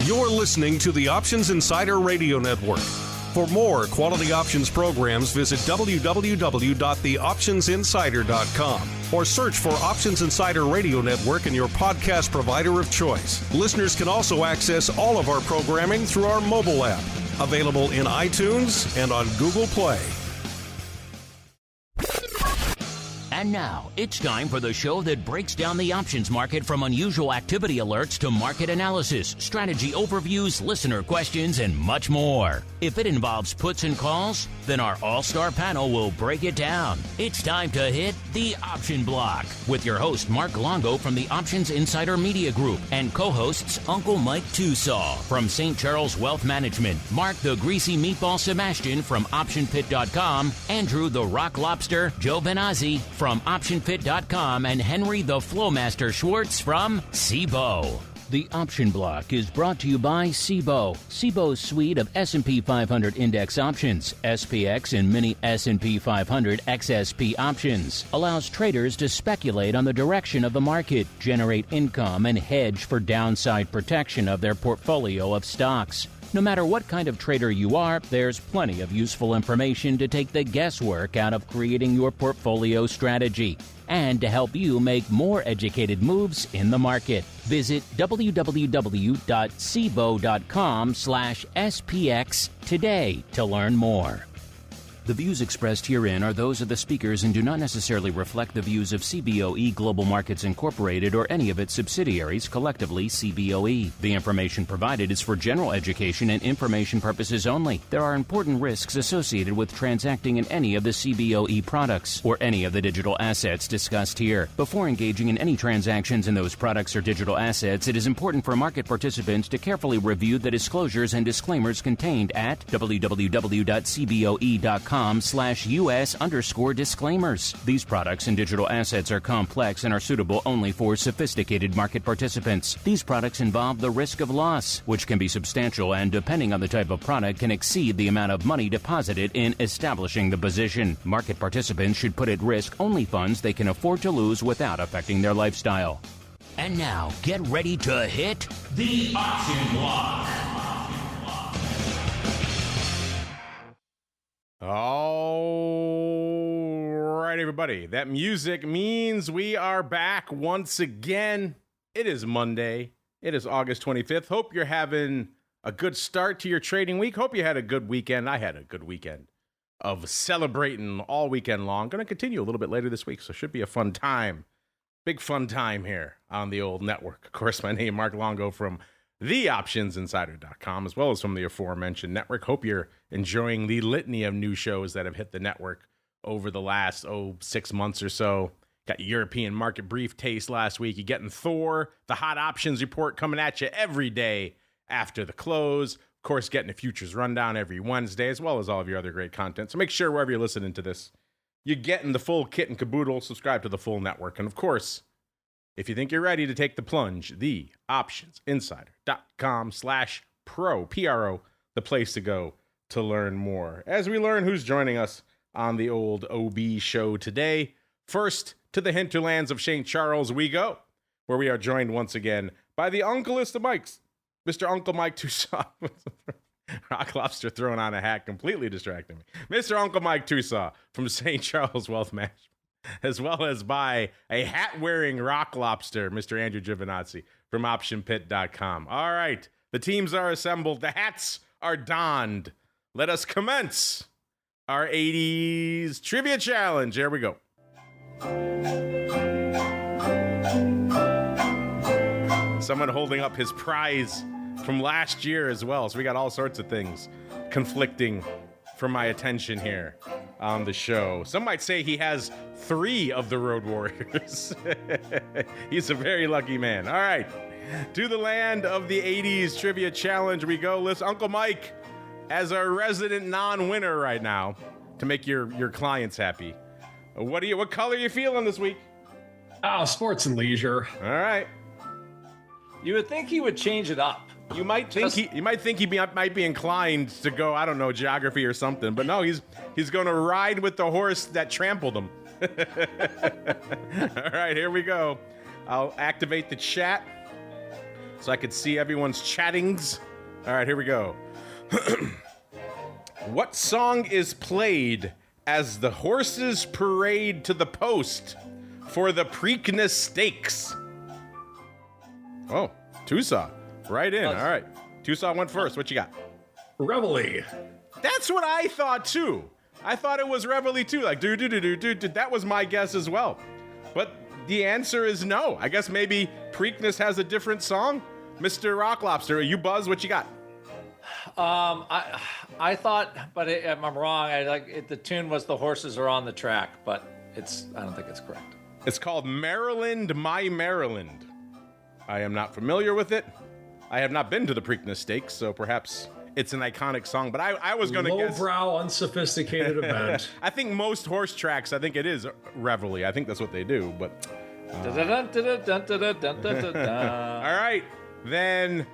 You're listening to the Options Insider Radio Network. For more quality options programs, visit www.theoptionsinsider.com or search for Options Insider Radio Network in your podcast provider of choice. Listeners can also access all of our programming through our mobile app, available in iTunes and on Google Play. And now, it's time for the show that breaks down the options market from unusual activity alerts to market analysis, strategy overviews, listener questions, and much more. If it involves puts and calls, then our all-star panel will break it down. It's time to hit the Option Block with your host, Mark Longo from the Options Insider Media Group and co-hosts Uncle Mike Tosaw from St. Charles Wealth Management, Mark the Greasy Meatball Sebastian from OptionPit.com, Andrew the Rock Lobster Giovinazzi from OptionPit.com, and Henry the Flowmaster Schwartz from SIBO. The Option Block is brought to you by SIBO. SIBO's suite of S&P 500 index options, SPX and mini S&P 500 XSP options, allows traders to speculate on the direction of the market, generate income, and hedge for downside protection of their portfolio of stocks. No matter what kind of trader you are, there's plenty of useful information to take the guesswork out of creating your portfolio strategy and to help you make more educated moves in the market. Visit www.sibo.com/SPX today to learn more. The views expressed herein are those of the speakers and do not necessarily reflect the views of CBOE Global Markets Incorporated or any of its subsidiaries, collectively CBOE. The information provided is for general education and information purposes only. There are important risks associated with transacting in any of the CBOE products or any of the digital assets discussed here. Before engaging in any transactions in those products or digital assets, it is important for market participants to carefully review the disclosures and disclaimers contained at www.cboe.com/US_disclaimers. These products and digital assets are complex and are suitable only for sophisticated market participants. These products involve the risk of loss, which can be substantial and, depending on the type of product, can exceed the amount of money deposited in establishing the position. Market participants should put at risk only funds they can afford to lose without affecting their lifestyle. And now, get ready to hit the Option Block. All right, everybody. That music means we are back once again. It is Monday. It is August 25th. Hope you're having a good start to your trading week. Hope you had a good weekend. I had a good weekend of celebrating all weekend long. Going to continue a little bit later this week, so it should be a fun time. Big fun time here on the old network. Of course, my name is Mark Longo from theoptionsinsider.com, as well as from the aforementioned network. Hope you're enjoying the litany of new shows that have hit the network over the last 6 months or so. Got European Market Brief Taste last week. You're getting Thor, the Hot Options Report coming at you every day after the close. Of course, getting a Futures Rundown every Wednesday, as well as all of your other great content. So make sure wherever you're listening to this, you're getting the full kit and caboodle. Subscribe to the full network. And of course, if you think you're ready to take the plunge, the optionsinsider.com/pro, P-R-O, the place to go to learn more. As we learn who's joining us on the old OB show today, first to the hinterlands of St. Charles we go, where we are joined once again by the uncleest of Mikes, Mr. Uncle Mike Tosaw. Rock Lobster throwing on a hat, completely distracting me. Mr. Uncle Mike Tosaw from St. Charles Wealth Management, as well as by a hat-wearing Rock Lobster, Mr. Andrew Giovinazzi from OptionPit.com. All right, the teams are assembled. The hats are donned. Let us commence our 80s Trivia Challenge. Here we go. Someone holding up his prize from last year as well. So we got all sorts of things conflicting for my attention here on the show. Some might say he has 3 of the Road Warriors. He's a very lucky man. All right, to the land of the 80s Trivia Challenge we go. Listen, Uncle Mike, as our resident non-winner right now, to make your clients happy, what color are you feeling this week? Oh, sports and leisure. All right. You would think he would change it up. You might think he might be inclined to go, I don't know, geography or something, but no, he's going to ride with the horse that trampled him. All right, here we go. I'll activate the chat. so I could see everyone's chattings. All right, here we go. What song is played as the horses parade to the post for the Preakness Stakes? Oh, Tosaw, right in. All right, Tosaw went first. What you got? Reveille. That's what I thought too. I thought it was Reveille too. Like do. That was my guess as well. But the answer is no. I guess maybe Preakness has a different song. Mr. Rock Lobster, you buzz. What you got? I thought, but I'm wrong. The tune was "The Horses Are on the Track," but I don't think it's correct. It's called Maryland, My Maryland. I am not familiar with it. I have not been to the Preakness Stakes, so perhaps it's an iconic song. But I was going to guess lowbrow, unsophisticated event. I think most horse tracks, I think it is Reveille. I think that's what they do. But all right, then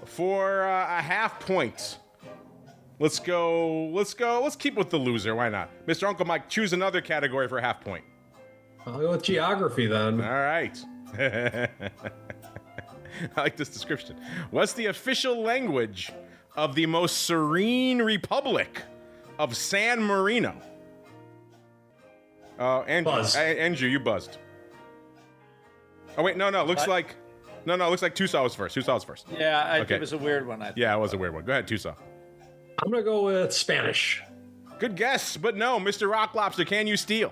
for a half point. Let's keep with the loser. Why not? Mr. Uncle Mike, choose another category for a half point. I'll go with geography then. All right. I like this description. What's the official language of the most serene republic of San Marino? Andrew, you buzzed. Oh wait, no. Looks like Tosaw was first. Yeah, okay. It was a weird one. Yeah, it was a weird one. Go ahead, Tosaw. I'm gonna go with Spanish. Good guess, but no, Mr. Rock Lobster, can you steal?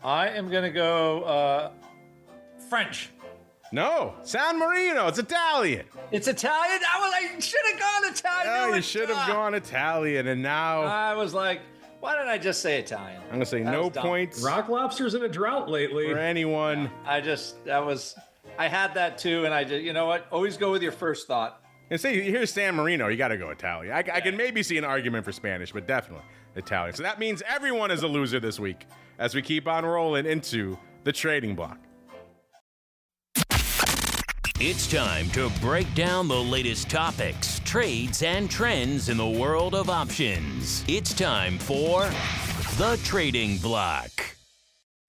I am gonna go French. No, San Marino. It's Italian. It's Italian. I should have gone Italian. Oh, you should have gone Italian, and now I was like, why didn't I just say Italian? I'm gonna say no points. Rock Lobster's in a drought lately. For anyone. Yeah, I had that too, and I just, you know what? Always go with your first thought. And say, here's San Marino, you got to go Italian. I can maybe see an argument for Spanish, but definitely Italian. So that means everyone is a loser this week as we keep on rolling into the trading block. It's time to break down the latest topics, trades, and trends in the world of options. It's time for the trading block.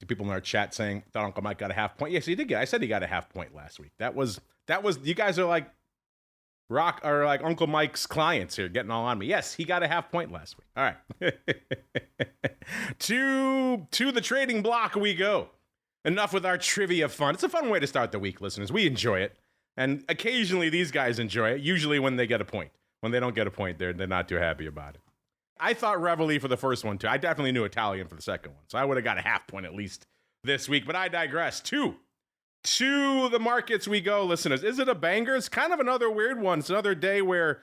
People in our chat saying that Uncle Mike got a half point. Yes, he did. I said he got a half point last week. That was. You guys are like Uncle Mike's clients here, getting all on me. Yes, he got a half point last week. All right, to the trading block we go. Enough with our trivia fun. It's a fun way to start the week, listeners. We enjoy it, and occasionally these guys enjoy it. Usually when they get a point. When they don't get a point, they're not too happy about it. I thought Reveille for the first one too. I definitely knew Italian for the second one, so I would have got a half point at least this week. But I digress. To the markets we go, listeners. Is it a banger? It's kind of another weird one. It's another day where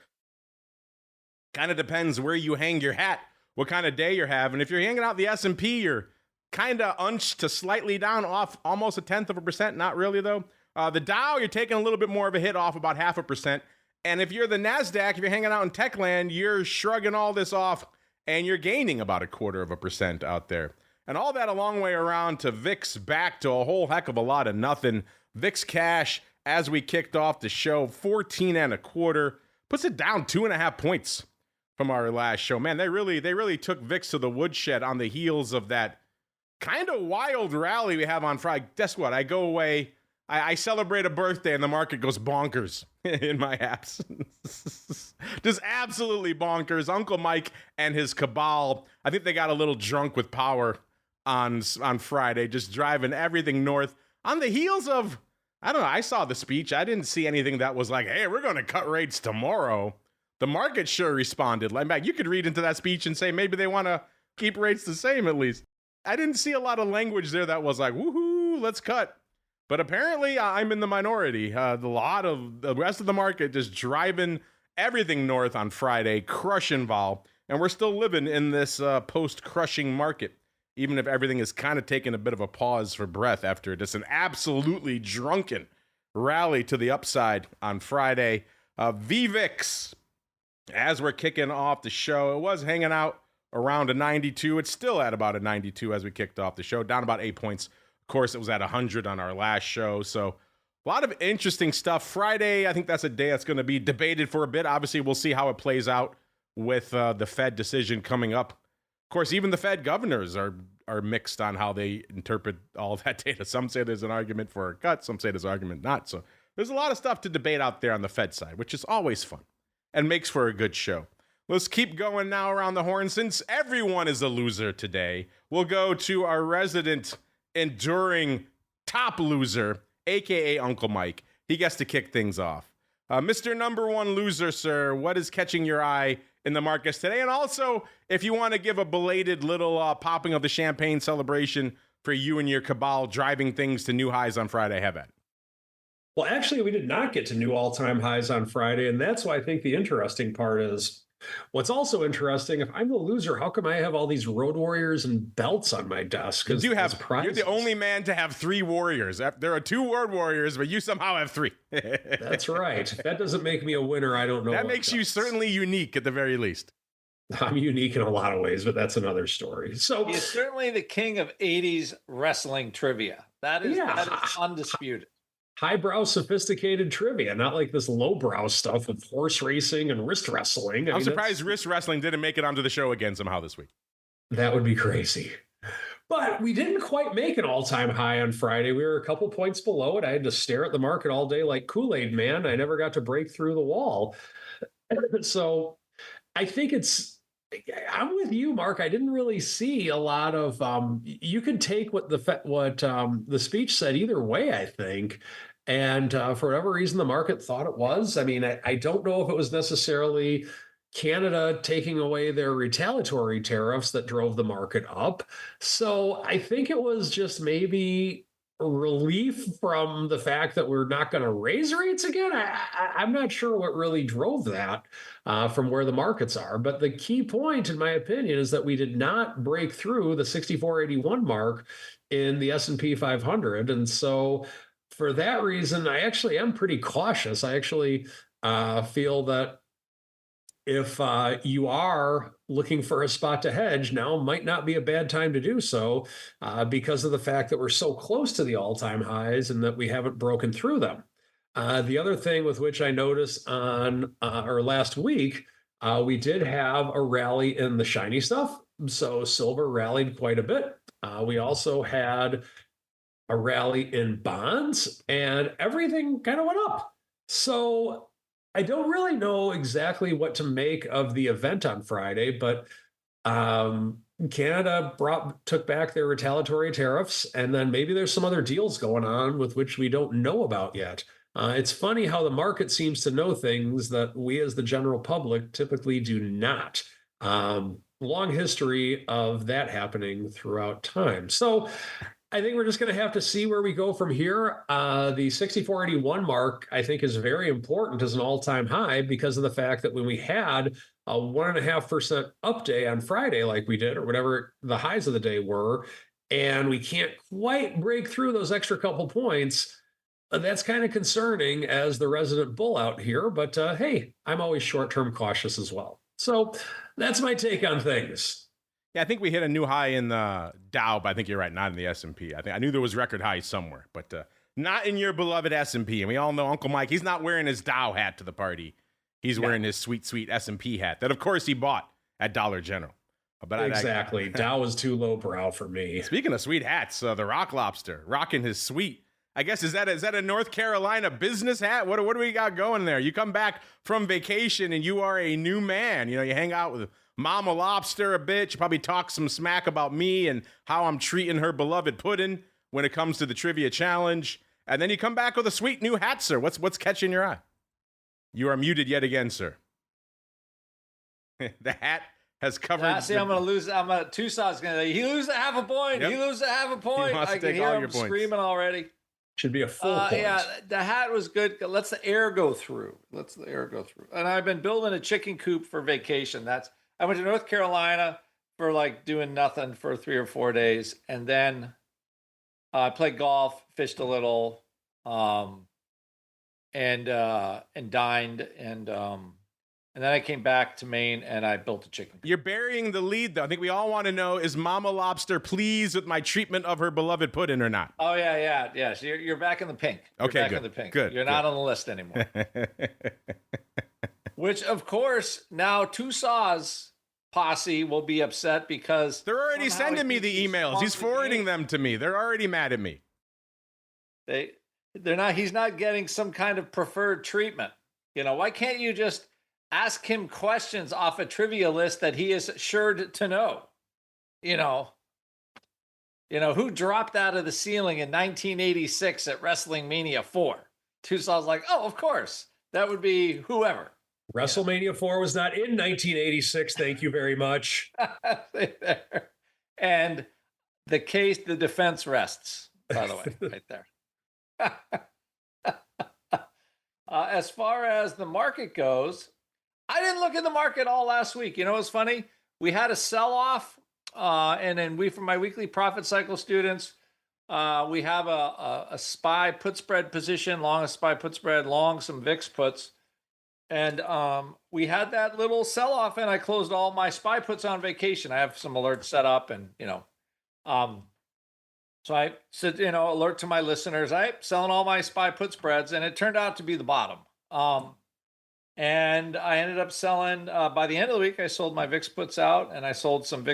kind of depends where you hang your hat, what kind of day you're having. If you're hanging out the S&P, you're kind of unched to slightly down, off almost 0.1%. Not really, though. The Dow, you're taking a little bit more of a hit, off about 0.5%. And if you're the NASDAQ, if you're hanging out in tech land, you're shrugging all this off, and you're gaining about 0.25% out there. And all that a long way around to VIX back to a whole heck of a lot of nothing. VIX cash, as we kicked off the show, 14.25. Puts it down 2.5 points from our last show. Man, they really took VIX to the woodshed on the heels of that kind of wild rally we have on Friday. Guess what? I go away, I celebrate a birthday, and the market goes bonkers in my absence. Just absolutely bonkers. Uncle Mike and his cabal, I think they got a little drunk with power on Friday, just driving everything north on the heels of, I don't know, I saw the speech. I didn't see anything that was like, hey, we're going to cut rates tomorrow. The market sure responded. Like, you could read into that speech and say maybe they want to keep rates the same at least. I didn't see a lot of language there that was like, woohoo, let's cut. But apparently I'm in the minority. The lot of the rest of the market just driving everything north on Friday, crushing vol. And we're still living in this post-crushing market, even if everything is kind of taking a bit of a pause for breath after just an absolutely drunken rally to the upside on Friday. VVIX, as we're kicking off the show, it was hanging out around a 92. It's still at about a 92 as we kicked off the show, down about 8 points. Of course, it was at 100 on our last show. So a lot of interesting stuff. Friday, I think that's a day that's going to be debated for a bit. Obviously, we'll see how it plays out with the Fed decision coming up. Of course, even the Fed governors are mixed on how they interpret all that data. Some say there's an argument for a cut. Some say there's an argument not. So there's a lot of stuff to debate out there on the Fed side, which is always fun and makes for a good show. Let's keep going now around the horn. Since everyone is a loser today, we'll go to our resident enduring top loser, a.k.a. Uncle Mike. He gets to kick things off. Mr. Number One Loser, sir, what is catching your eye in the markets today? And also, if you want to give a belated little popping of the champagne celebration for you and your cabal driving things to new highs on Friday, have at it. Well, actually, we did not get to new all-time highs on Friday, and that's why I think the interesting part is what's also interesting. If I'm the loser, how come I have all these road warriors and belts on my desk? You do have. You're the only man to have 3 warriors. There are 2 road warriors, but you somehow have 3. That's right. If that doesn't make me a winner, I don't know. That makes you certainly unique at the very least. I'm unique in a lot of ways, but that's another story. So he's certainly the king of 80s wrestling trivia. That is undisputed. Highbrow, sophisticated trivia, not like this lowbrow stuff of horse racing and wrist wrestling. I'm surprised wrist wrestling didn't make it onto the show again somehow this week. That would be crazy. But we didn't quite make an all-time high on Friday. We were a couple points below it. I had to stare at the market all day like Kool-Aid man. I never got to break through the wall. So I think I'm with you, Mark. I didn't really see a lot of. You could take what the speech said either way, I think, and for whatever reason, the market thought it was. I mean, I don't know if it was necessarily Canada taking away their retaliatory tariffs that drove the market up. So I think it was just maybe relief from the fact that we're not going to raise rates again. I'm not sure what really drove that from where the markets are. But the key point, in my opinion, is that we did not break through the 6481 mark in the S&P 500. And so for that reason, I actually am pretty cautious. I actually feel that if you are looking for a spot to hedge, now might not be a bad time to do so because of the fact that we're so close to the all-time highs and that we haven't broken through them. The other thing with which I noticed on or last week, we did have a rally in the shiny stuff. So silver rallied quite a bit. We also had a rally in bonds, and everything kind of went up. So I don't really know exactly what to make of the event on Friday, but Canada took back their retaliatory tariffs, and then maybe there's some other deals going on with which we don't know about yet. It's funny how the market seems to know things that we as the general public typically do not. Long history of that happening throughout time. So I think we're just going to have to see where we go from here. The 6481 mark, I think, is very important as an all-time high because of the fact that when we had a 1.5% up day on Friday, like we did, or whatever the highs of the day were, and we can't quite break through those extra couple points, that's kind of concerning as the resident bull out here. But hey, I'm always short-term cautious as well. So that's my take on things. Yeah, I think we hit a new high in the Dow, but I think you're right, not in the S&P. I knew there was record highs somewhere, but not in your beloved S&P. And we all know Uncle Mike, he's not wearing his Dow hat to the party. He's wearing his sweet, sweet S&P hat that, of course, he bought at Dollar General. But exactly. Dow was too lowbrow for me. Speaking of sweet hats, the Rock Lobster rocking his sweet. I guess, is that a North Carolina business hat? What do we got going there? You come back from vacation and you are a new man. You know, you hang out with Mama Lobster a bit. You probably talk some smack about me and how I'm treating her beloved pudding when it comes to the trivia challenge. And then you come back with a sweet new hat, sir. What's catching your eye? You are muted yet again, sir. The hat has covered. I'm going to lose. Tosaw's going to. He loses half a point. Yep. He loses half a point. I can hear him screaming already. Should be a full point. Yeah, the hat was good. Let's the air go through. And I've been building a chicken coop for vacation. I went to North Carolina for like doing nothing for 3 or 4 days, and then I played golf, fished a little, and dined, and then I came back to Maine and I built a chicken coop. You're burying the lead, though. I think we all want to know, is Mama Lobster pleased with my treatment of her beloved pudding or not? Oh, yeah. So you're back in the pink. Okay, good. In the pink. Good. You're not on the list anymore. Which, of course, now Tosaw's posse will be upset because they're already sending me the emails. He's forwarding them to me. They're already mad at me. He's not getting some kind of preferred treatment. Why can't you just ask him questions off a trivia list that he is assured to know? Who dropped out of the ceiling in 1986 at Wrestling Mania 4? Tosaw's like, oh, of course. That would be whoever. WrestleMania 4 was not in 1986. Thank you very much. And the defense rests, by the way, right there. As far as the market goes, I didn't look at the market all last week. It was funny. We had a sell-off, and then from my weekly profit cycle students, we have a SPY put spread position, long a SPY put spread, long some VIX puts. And we had that little sell-off, and I closed all my SPY puts on vacation. I have some alerts set up, and so I said, alert to my listeners, I'm selling all my SPY put spreads, and it turned out to be the bottom. And I ended up selling, by the end of the week, I sold my VIX puts out, and I sold some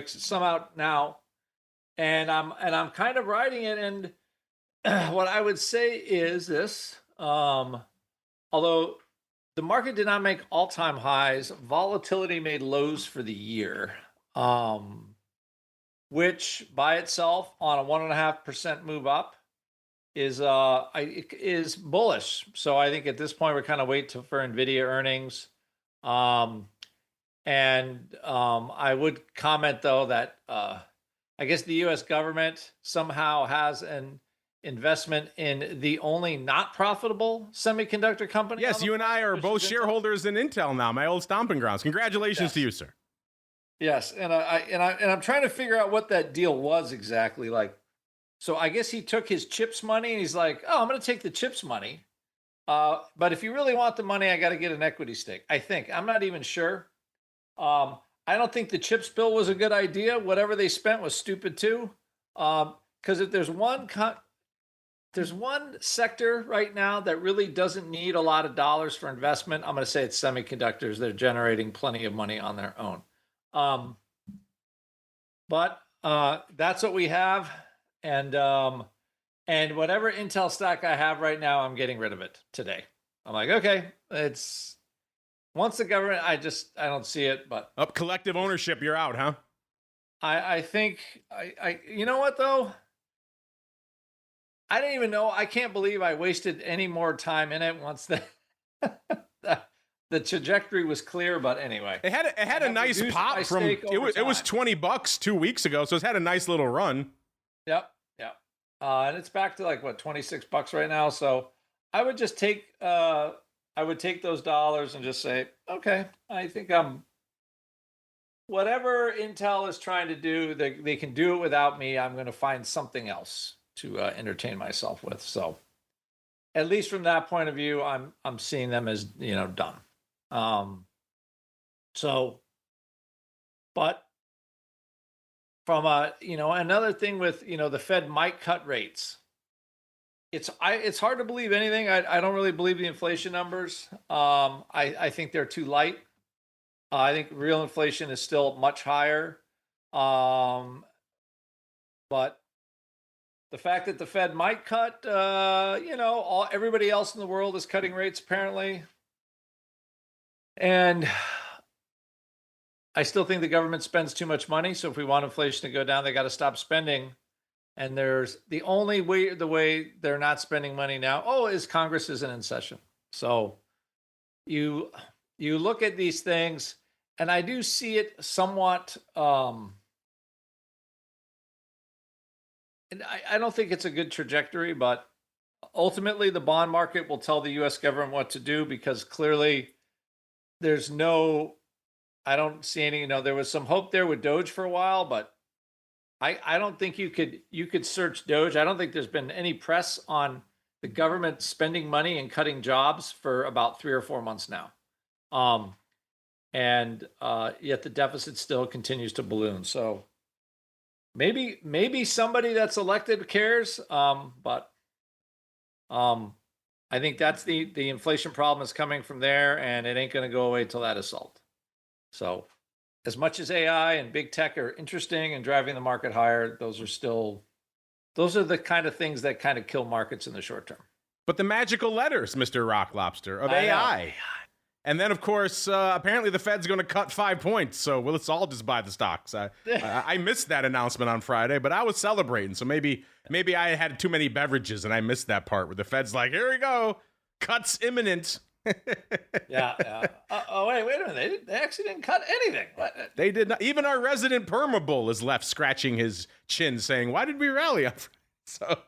out now. And I'm kind of riding it. And what I would say is this, although the market did not make all-time highs, volatility made lows for the year. Which by itself on a 1.5% move up is bullish. So I think at this point we're kind of waiting for Nvidia earnings. I would comment though that I guess the U.S. government somehow has an investment in the only not profitable semiconductor company. Yes, you and I are both shareholders in Intel now, my old stomping grounds. Congratulations to you, sir. Yes, and I'm trying to figure out what that deal was exactly like. So I guess he took his chips money and he's like, "Oh, I'm going to take the chips money, but if you really want the money, I got to get an equity stake." I think I'm not even sure. I don't think the chips bill was a good idea. Whatever they spent was stupid too. Because if there's one sector right now that really doesn't need a lot of dollars for investment, I'm going to say it's semiconductors. They're generating plenty of money on their own. But that's what we have. And whatever Intel stock I have right now, I'm getting rid of it today. I'm like, okay, it's once the government, I don't see it, but up collective ownership, you're out, huh? I think you know what though? I didn't even know. I can't believe I wasted any more time in it once the trajectory was clear, but anyway. It had a nice pop from it was $20 2 weeks ago, so it's had a nice little run. Yep. And it's back to like what, $26 right now. So I would just take those dollars and just say, okay, I think whatever Intel is trying to do, they can do it without me. I'm going to find something else to entertain myself with. So at least from that point of view, I'm seeing them as, done. But from another thing with, the Fed might cut rates. It's hard to believe anything. I don't really believe the inflation numbers. I think they're too light. I think real inflation is still much higher. But the fact that the Fed might cut, everybody else in the world is cutting rates apparently. And I still think the government spends too much money. So if we want inflation to go down, they got to stop spending. And there's the way they're not spending money now, is Congress isn't in session. So you look at these things, and I do see it somewhat, and I don't think it's a good trajectory, but ultimately the bond market will tell the U.S. government what to do, because clearly I don't see any, there was some hope there with Doge for a while, but I don't think you could search Doge. I don't think there's been any press on the government spending money and cutting jobs for about 3 or 4 months now. Yet the deficit still continues to balloon. So maybe somebody that's elected cares. But I think that's the inflation problem is coming from there, and it ain't going to go away till that is solved. So as much as AI and big tech are interesting and driving the market higher, those are the kind of things that kind of kill markets in the short term. but the magical letters, Mr. Rock Lobster, of AI. And then, of course, apparently the Fed's going to cut 5 points. So let's all just buy the stocks. I missed that announcement on Friday, but I was celebrating. So maybe I had too many beverages and I missed that part where the Fed's like, here we go. Cuts imminent. Yeah. Oh, wait a minute. They actually didn't cut anything. What? They did not. Even our resident Permabull is left scratching his chin saying, why did we rally on Friday? So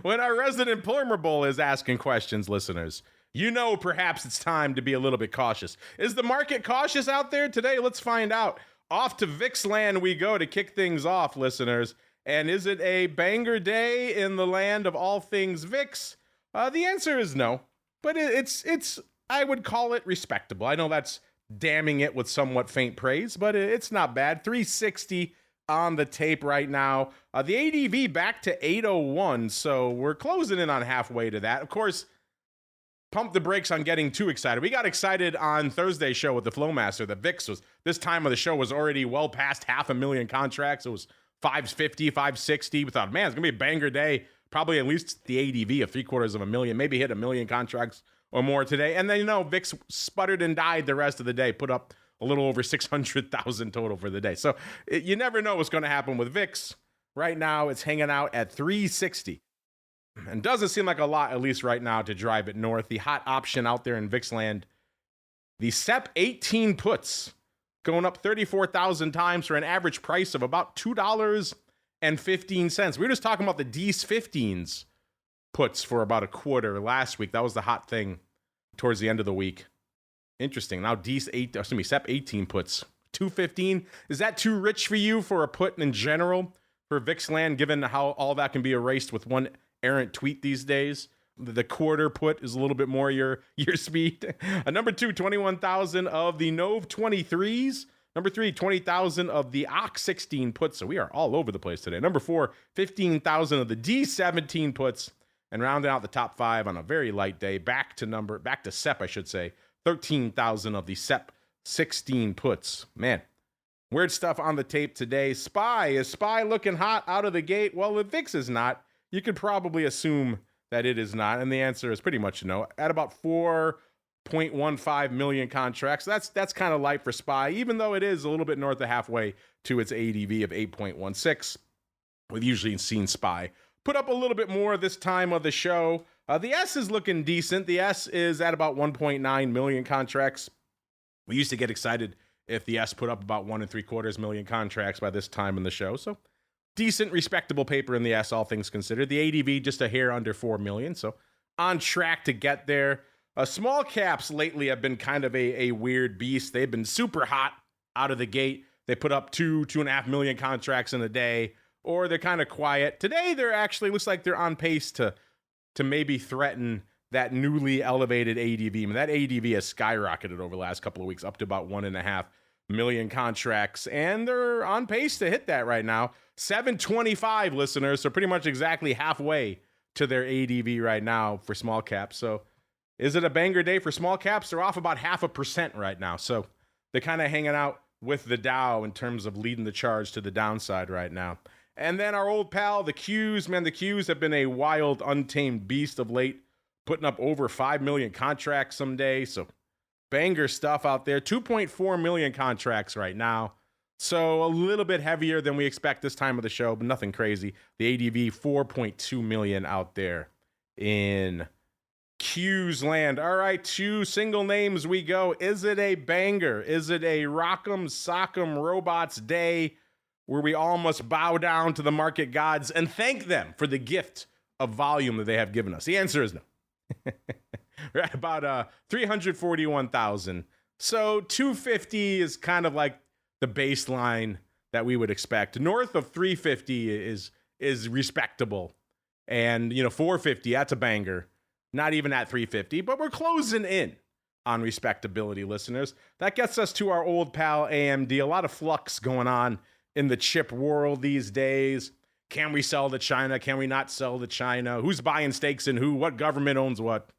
when our resident Permabull is asking questions, listeners, you know, perhaps it's time to be a little bit cautious. Is the market cautious out there today? Let's find out. Off to VIX land we go to kick things off, listeners. And is it a banger day in the land of all things VIX? The answer is no, but it's I would call it respectable. I know that's damning it with somewhat faint praise, but it's not bad. 360 on the tape right now. The ADV back to 801, so we're closing in on halfway to that. Of course, pump the brakes on getting too excited. We got excited on Thursday's show with the Flowmaster. The VIX was, this time of the show was already well past 500,000 contracts. It was 550, 560. We thought, man, it's going to be a banger day. Probably at least the ADV of 750,000, maybe hit 1 million contracts or more today. And then, VIX sputtered and died the rest of the day, put up a little over 600,000 total for the day. So you never know what's going to happen with VIX. Right now, it's hanging out at 360. And doesn't seem like a lot, at least right now, to drive it north. The hot option out there in VIX land, the SEP 18 puts going up 34,000 times for an average price of about $2.15. We were just talking about the D's 15s puts for about a quarter last week. That was the hot thing towards the end of the week. Interesting. Now SEP 18 puts, $2.15. Is that too rich for you for a put in general for VIX land, given how all that can be erased with one errant tweet these days? The quarter put is a little bit more your speed. Number 2, 21,000 of the Nove 23s. Number 3, 20,000 of the OX 16 puts. So we are all over the place today. Number 4, 15,000 of the D 17 puts. And rounding out the top 5 on a very light day, back to SEP, I should say, 13,000 of the SEP 16 puts. Man, weird stuff on the tape today. SPY, is SPY looking hot out of the gate? Well, the VIX is not. You could probably assume that it is not, and the answer is pretty much no. At about 4.15 million contracts, that's kind of light for SPY, even though it is a little bit north of halfway to its ADV of 8.16. We've usually seen SPY put up a little bit more this time of the show. The S is looking decent. The S is at about 1.9 million contracts. We used to get excited if the S put up about 1.75 million contracts by this time in the show. So decent, respectable paper in the S, all things considered. The ADV just a hair under 4 million. So on track to get there. Small caps lately have been kind of a weird beast. They've been super hot out of the gate. They put up 2.5 million contracts in a day, or they're kind of quiet. Today, they're actually, looks like they're on pace to maybe threaten that newly elevated ADV. I mean, that ADV has skyrocketed over the last couple of weeks, up to about 1.5 million contracts, and they're on pace to hit that right now. 725 listeners, so pretty much exactly halfway to their ADV right now for small caps. So is it a banger day for small caps? They're off about 0.5% right now. So they're kind of hanging out with the Dow in terms of leading the charge to the downside right now. And then our old pal, the Qs, man, the Qs have been a wild, untamed beast of late, putting up over 5 million contracts someday. So banger stuff out there. 2.4 million contracts right now. So a little bit heavier than we expect this time of the show, but nothing crazy. The ADV, 4.2 million out there in Q's land. All right, 2 single names we go. Is it a banger? Is it a rock'em sock'em robots day where we all must bow down to the market gods and thank them for the gift of volume that they have given us? The answer is no. We're at about 341,000. So 250 is kind of like the baseline that we would expect. North of 350 is respectable. And, 450, that's a banger. Not even at 350, but we're closing in on respectability, listeners. That gets us to our old pal AMD. A lot of flux going on in the chip world these days. Can we sell to China? Can we not sell to China? Who's buying stakes in who? What government owns what?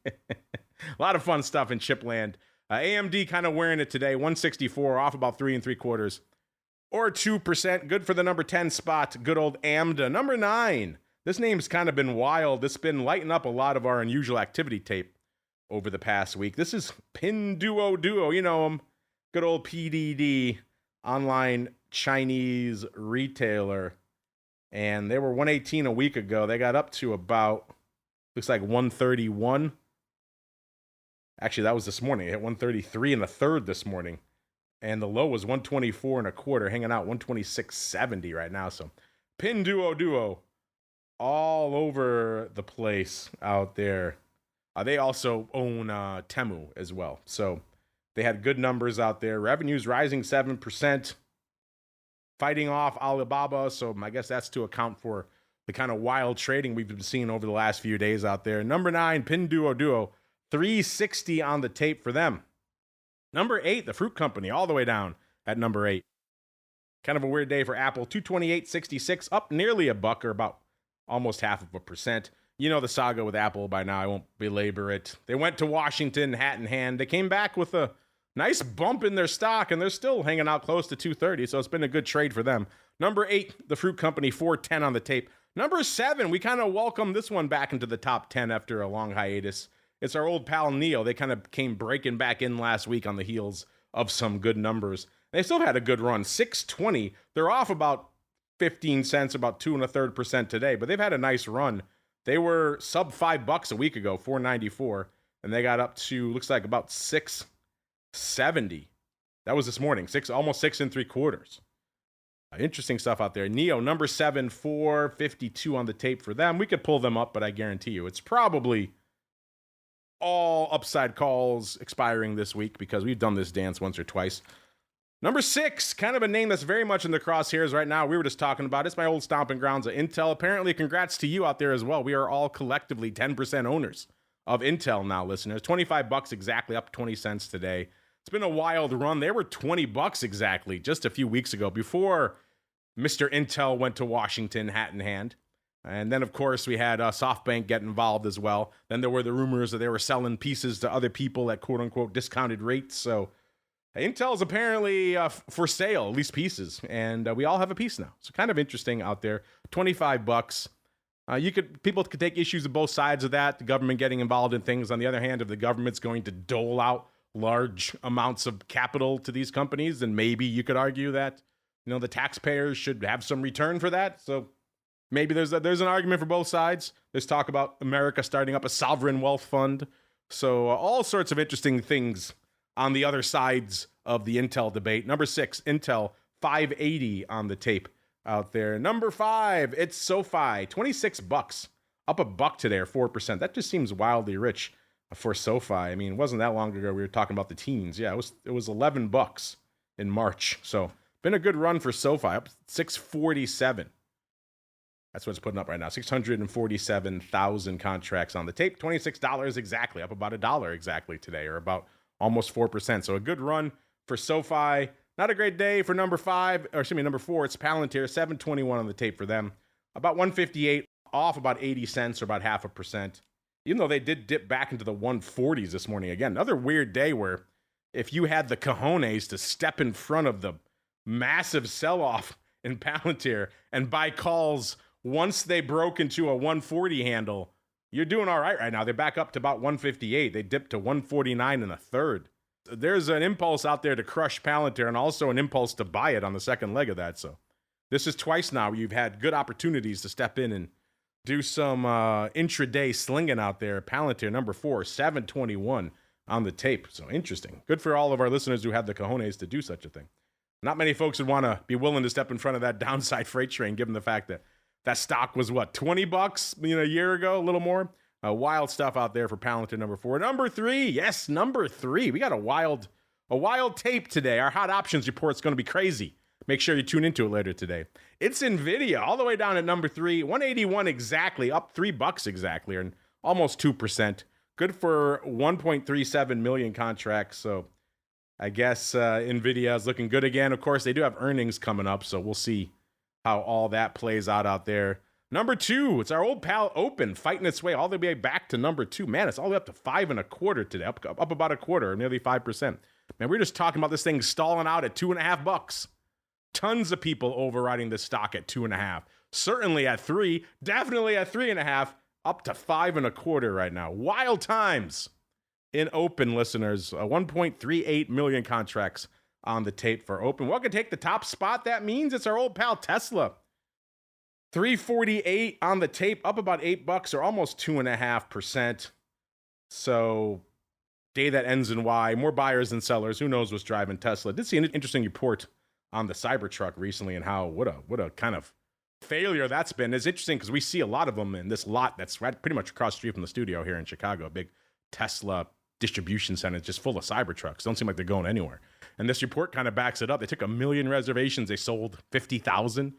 A lot of fun stuff in chip land. AMD kind of wearing it today. 164, off about 3.75 or 2%. Good for the number 10 spot. Good old AMDA. Number 9. This name's kind of been wild. It's been lighting up a lot of our unusual activity tape over the past week. This is Pinduoduo. You know him. Good old PDD, online Chinese retailer. And they were 118 a week ago. They got up to about, looks like 131. Actually, that was this morning. They hit 133 and a third this morning. And the low was 124 and a quarter, hanging out 126.70 right now. So Pinduoduo all over the place out there. They also own Temu as well. So they had good numbers out there. Revenues rising 7%, fighting off Alibaba. So I guess that's to account for the kind of wild trading we've been seeing over the last few days out there. Number 9, Pinduoduo, 360 on the tape for them. Number 8, the fruit company, all the way down at number 8. Kind of a weird day for Apple. 228.66, up nearly a buck, or about almost 0.5%. You know the saga with Apple by now. I won't belabor it. They went to Washington, hat in hand. They came back with a nice bump in their stock, and they're still hanging out close to 230, so it's been a good trade for them. Number 8, the fruit company, 410 on the tape. Number 7, we kind of welcome this one back into the top 10 after a long hiatus. It's our old pal Neo. They kind of came breaking back in last week on the heels of some good numbers. They still had a good run, 620. They're off about 15 cents, about 2.33% today, but they've had a nice run. They were sub $5 a week ago, 494, and they got up to, looks like about 670. That was this morning, almost 6 3/4. Interesting stuff out there. Neo, number 7, 452 on the tape for them. We could pull them up, but I guarantee you it's probably all upside calls expiring this week because we've done this dance once or twice. Number 6, kind of a name that's very much in the crosshairs right now. We were just talking about it. It's my old stomping grounds of Intel. Apparently, congrats to you out there as well. We are all collectively 10% owners of Intel now, listeners. $25 exactly, up 20 cents today. It's been a wild run. They were $20 exactly just a few weeks ago before Mr. Intel went to Washington, hat in hand. And then, of course, we had SoftBank get involved as well. Then there were the rumors that they were selling pieces to other people at quote-unquote discounted rates. So Intel's apparently for sale, at least pieces. And we all have a piece now. So kind of interesting out there. $25. People could take issues of both sides of that. The government getting involved in things. On the other hand, if the government's going to dole out large amounts of capital to these companies, then maybe you could argue that, you know, the taxpayers should have some return for that. So maybe there's an argument for both sides. There's talk about America starting up a sovereign wealth fund. So all sorts of interesting things on the other sides of the Intel debate. Number 6, Intel, 580 on the tape out there. Number 5, it's SoFi, $26, up a buck today, or 4%. That just seems wildly rich for SoFi. I mean, it wasn't that long ago we were talking about the teens. Yeah, it was $11 in March. So been a good run for SoFi, up 647. That's what it's putting up right now. 647,000 contracts on the tape. $26 exactly, up about $1 exactly today, or about almost 4%. So a good run for SoFi. Not a great day for number 4. It's Palantir, 721 on the tape for them. About 158, off about 80 cents, or about 0.5%. Even though they did dip back into the 140s this morning again. Another weird day where if you had the cojones to step in front of the massive sell-off in Palantir and buy calls once they broke into a 140 handle, you're doing all right now. They're back up to about 158. They dipped to 149 and a third. There's an impulse out there to crush Palantir and also an impulse to buy it on the second leg of that. So this is twice now where you've had good opportunities to step in and do some intraday slinging out there. Palantir, number 4, 721 on the tape. So interesting. Good for all of our listeners who have the cojones to do such a thing. Not many folks would want to be willing to step in front of that downside freight train, given the fact that that stock was, what, $20 a year ago, a little more? Wild stuff out there for Palantir, number 4. Number 3, yes, number 3. We got a wild tape today. Our hot options report's going to be crazy. Make sure you tune into it later today. It's Nvidia, all the way down at number 3, 181 exactly, up $3 exactly, and almost 2%. Good for 1.37 million contracts. So I guess Nvidia is looking good again. Of course, they do have earnings coming up, so we'll see how all that plays out there. Number 2, it's our old pal Open, fighting its way all the way back to number 2. Man, it's all the way up to 5.25 today, up about a quarter, nearly 5%. Man, we're just talking about this thing stalling out at $2.50. Tons of people overriding this stock at 2.5. certainly at 3, definitely at 3.5, up to 5.25 right now. Wild times in open, listeners. 1.38 million contracts on the tape for open. What could take the top spot? That means it's our old pal Tesla. 348 on the tape, up about $8 or almost 2.5%. So day that ends in Y, more buyers than sellers. Who knows what's driving Tesla? Did see an interesting report on the Cybertruck recently and how what a kind of failure that's been. It's interesting because we see a lot of them in this lot that's right pretty much across the street from the studio here in Chicago. A big Tesla distribution center just full of Cybertrucks. Don't seem like they're going anywhere. And this report kind of backs it up. They took 1 million reservations. They sold 50,000.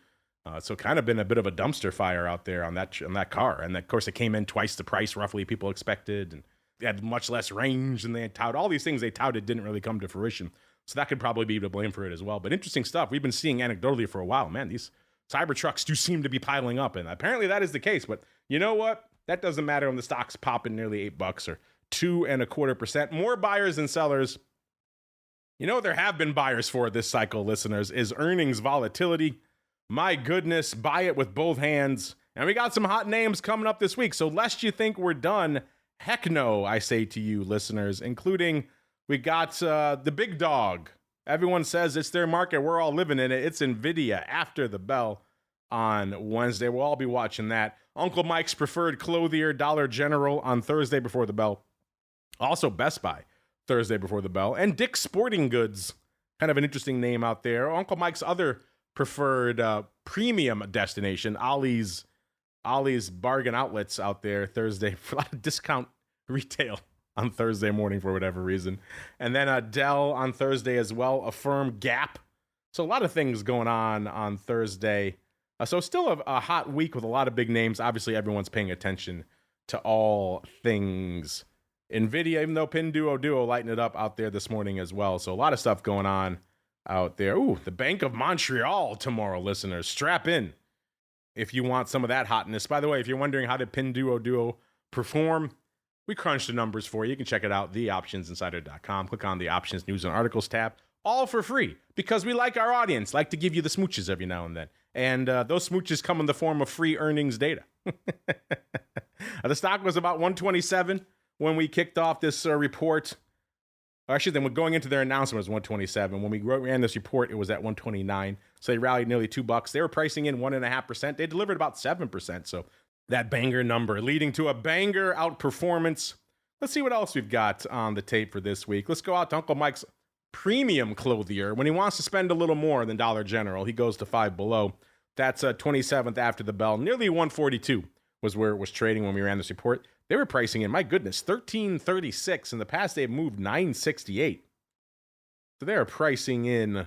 So kind of been a bit of a dumpster fire out there on that car. And of course, it came in twice the price roughly people expected. And they had much less range than they had touted. All these things they touted didn't really come to fruition. So that could probably be to blame for it as well. But interesting stuff. We've been seeing anecdotally for a while. Man, these Cybertrucks do seem to be piling up. And apparently that is the case. But you know what? That doesn't matter when the stock's popping nearly $8 or 2.25%. More buyers than sellers. You know what there have been buyers for this cycle, listeners, is earnings volatility. My goodness, buy it with both hands. And we got some hot names coming up this week. So lest you think we're done, heck no, I say to you, listeners, including we got the big dog. Everyone says it's their market. We're all living in it. It's Nvidia after the bell on Wednesday. We'll all be watching that. Uncle Mike's preferred clothier, Dollar General on Thursday before the bell. Also Best Buy Thursday before the bell. And Dick's Sporting Goods, kind of an interesting name out there. Uncle Mike's other preferred premium destination, Ollie's Bargain Outlets out there Thursday for a lot of discount retail on Thursday morning for whatever reason. And then Dell on Thursday as well, Affirm, Gap. So a lot of things going on Thursday. So still a hot week with a lot of big names. Obviously, everyone's paying attention to all things Nvidia, even though Pinduoduo lighting it up out there this morning as well. So a lot of stuff going on out there. Ooh, the Bank of Montreal tomorrow, listeners. Strap in if you want some of that hotness. By the way, if you're wondering how did Pinduoduo perform, we crunched the numbers for you. You can check it out, theoptionsinsider.com. Click on the Options News and Articles tab. All for free, because we like our audience, like to give you the smooches every now and then. And those smooches come in the form of free earnings data. The stock was about 127 when we kicked off this report. Actually, then going into their announcement, it was 127. When we ran this report, it was at 129. So they rallied nearly $2. They were pricing in 1.5%. They delivered about 7%. So that banger number leading to a banger outperformance. Let's see what else we've got on the tape for this week. Let's go out to Uncle Mike's premium clothier. When he wants to spend a little more than Dollar General, he goes to Five Below. That's 27th after the bell. Nearly 142 was where it was trading when we ran this report. They were pricing in, my goodness, $13.36. In the past, they've moved $9.68. So they are pricing in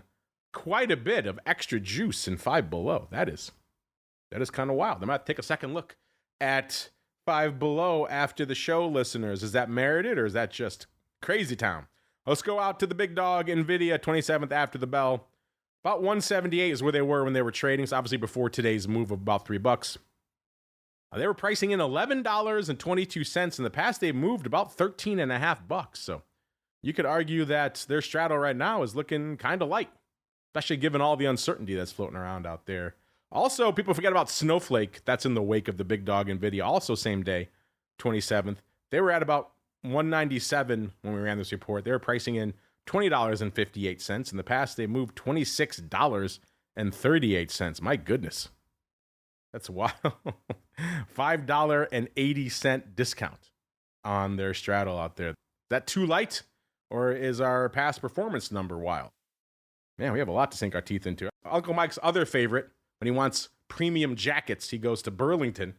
quite a bit of extra juice in Five Below. That is kind of wild. I'm going to take a second look at Five Below after the show, listeners. Is that merited or is that just crazy town? Let's go out to the big dog, Nvidia, 27th after the bell. About 178 is where they were when they were trading. So obviously before today's move of about $3. They were pricing in $11.22. In the past, they've moved about $13.50. So you could argue that their straddle right now is looking kind of light, especially given all the uncertainty that's floating around out there. Also, people forget about Snowflake. That's in the wake of the big dog Nvidia. Also same day, 27th. They were at about 197 when we ran this report. They were pricing in $20.58. In the past, they moved $26.38. My goodness. That's wild. $5.80 discount on their straddle out there. Is that too light, or is our past performance number wild? Man, we have a lot to sink our teeth into. Uncle Mike's other favorite, when he wants premium jackets, he goes to Burlington.